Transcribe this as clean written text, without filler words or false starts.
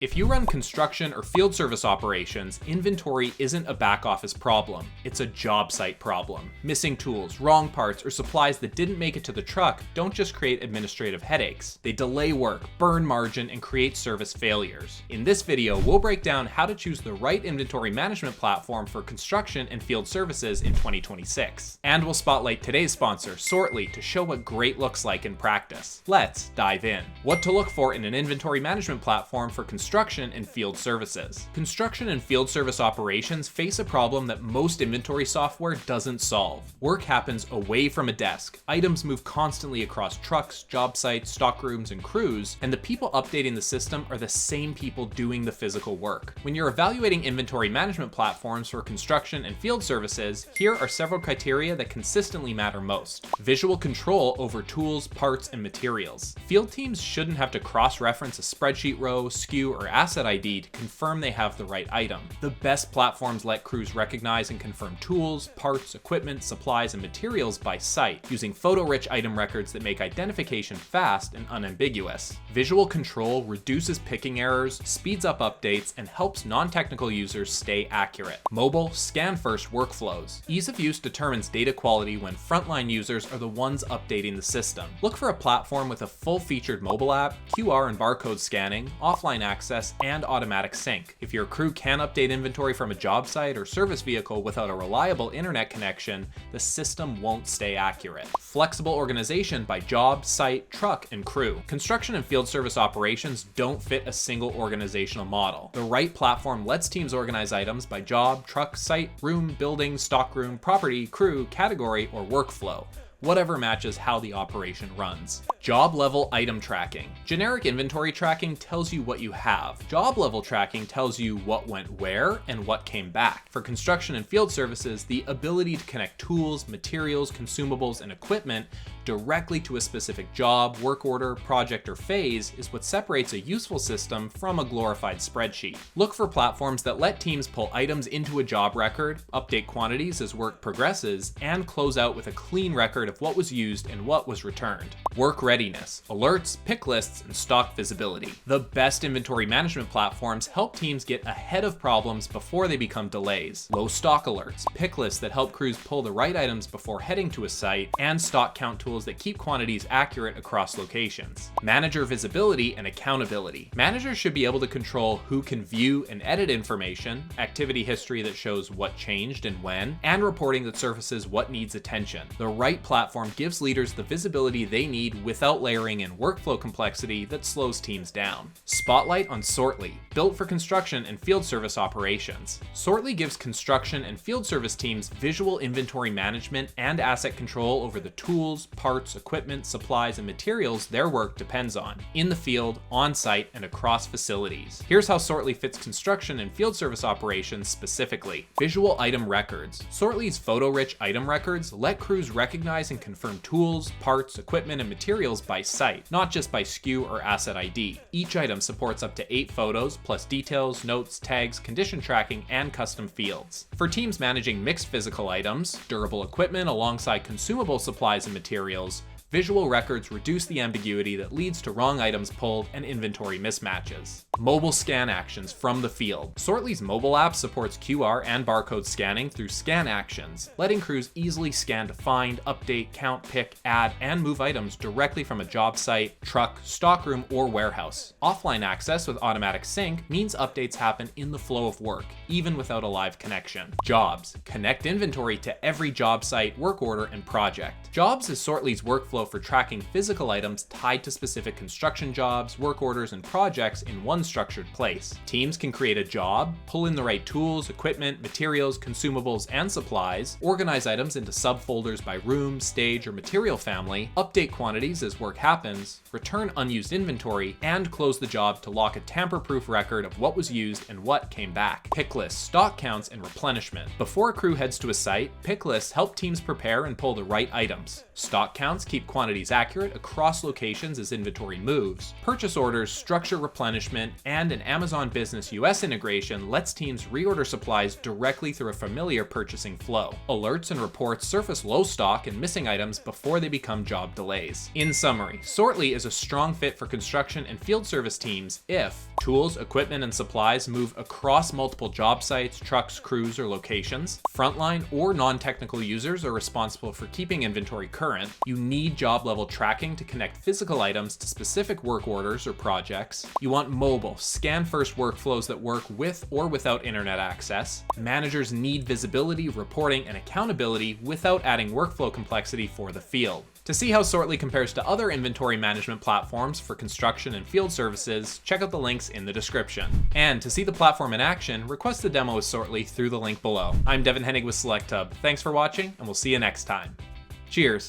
If you run construction or field service operations, inventory isn't a back office problem, it's a job site problem. Missing tools, wrong parts, or supplies that didn't make it to the truck don't just create administrative headaches. They delay work, burn margin, and create service failures. In this video, we'll break down how to choose the right inventory management platform for construction and field services in 2026. And we'll spotlight today's sponsor, Sortly, to show what great looks like in practice. Let's dive in. What to look for in an inventory management platform for construction and field services. Construction and field service operations face a problem that most inventory software doesn't solve. Work happens away from a desk. Items move constantly across trucks, job sites, stockrooms, and crews, and the people updating the system are the same people doing the physical work. When you're evaluating inventory management platforms for construction and field services, here are several criteria that consistently matter most. Visual control over tools, parts, and materials. Field teams shouldn't have to cross-reference a spreadsheet row, SKU, or asset ID to confirm they have the right item. The best platforms let crews recognize and confirm tools, parts, equipment, supplies, and materials by site, using photo-rich item records that make identification fast and unambiguous. Visual control reduces picking errors, speeds up updates, and helps non-technical users stay accurate. Mobile, scan-first workflows. Ease of use determines data quality when frontline users are the ones updating the system. Look for a platform with a full-featured mobile app, QR and barcode scanning, offline access, and automatic sync. If your crew can update inventory from a job site or service vehicle without a reliable internet connection, the system won't stay accurate. Flexible organization by job, site, truck, and crew. Construction and field service operations don't fit a single organizational model. The right platform lets teams organize items by job, truck, site, room, building, stockroom, property, crew, category, or workflow, whatever matches how the operation runs. Job level item tracking. Generic inventory tracking tells you what you have. Job level tracking tells you what went where and what came back. For construction and field services, the ability to connect tools, materials, consumables, and equipment directly to a specific job, work order, project, or phase is what separates a useful system from a glorified spreadsheet. Look for platforms that let teams pull items into a job record, update quantities as work progresses, and close out with a clean record of what was used and what was returned. Work readiness, alerts, pick lists, and stock visibility. The best inventory management platforms help teams get ahead of problems before they become delays. Low stock alerts, pick lists that help crews pull the right items before heading to a site, and stock count tools that keep quantities accurate across locations. Manager visibility and accountability. Managers should be able to control who can view and edit information, activity history that shows what changed and when, and reporting that surfaces what needs attention. The right platform gives leaders the visibility they need without layering in workflow complexity that slows teams down. Spotlight on Sortly, built for construction and field service operations. Sortly gives construction and field service teams visual inventory management and asset control over the tools, parts, equipment, supplies, and materials their work depends on, in the field, on site, and across facilities. Here's how Sortly fits construction and field service operations specifically. Visual item records. Sortly's photo-rich item records let crews recognize and confirm tools, parts, equipment, and materials by site, not just by SKU or asset ID. Each item supports up to 8 photos, plus details, notes, tags, condition tracking, and custom fields. For teams managing mixed physical items, durable equipment alongside consumable supplies and materials, visual records reduce the ambiguity that leads to wrong items pulled and inventory mismatches. Mobile scan actions from the field. Sortly's mobile app supports QR and barcode scanning through scan actions, letting crews easily scan to find, update, count, pick, add, and move items directly from a job site, truck, stockroom, or warehouse. Offline access with automatic sync means updates happen in the flow of work, even without a live connection. Jobs. Connect inventory to every job site, work order, and project. Jobs is Sortly's workflow for tracking physical items tied to specific construction jobs, work orders, and projects in one structured place. Teams can create a job, pull in the right tools, equipment, materials, consumables, and supplies, organize items into subfolders by room, stage, or material family, update quantities as work happens, return unused inventory, and close the job to lock a tamper-proof record of what was used and what came back. Pick lists, stock counts, and replenishment. Before a crew heads to a site, pick lists help teams prepare and pull the right items. Stock counts keep quantities accurate across locations as inventory moves. Purchase orders, structure replenishment, and an Amazon Business US integration lets teams reorder supplies directly through a familiar purchasing flow. Alerts and reports surface low stock and missing items before they become job delays. In summary, Sortly is a strong fit for construction and field service teams if tools, equipment, and supplies move across multiple job sites, trucks, crews, or locations. Frontline or non-technical users are responsible for keeping inventory current. You need job-level tracking to connect physical items to specific work orders or projects. You want mobile, scan-first workflows that work with or without internet access. Managers need visibility, reporting, and accountability without adding workflow complexity for the field. To see how Sortly compares to other inventory management platforms for construction and field services, check out the links in the description. And to see the platform in action, request a demo with Sortly through the link below. I'm Devin Hennig with SelectHub. Thanks for watching, and we'll see you next time. Cheers!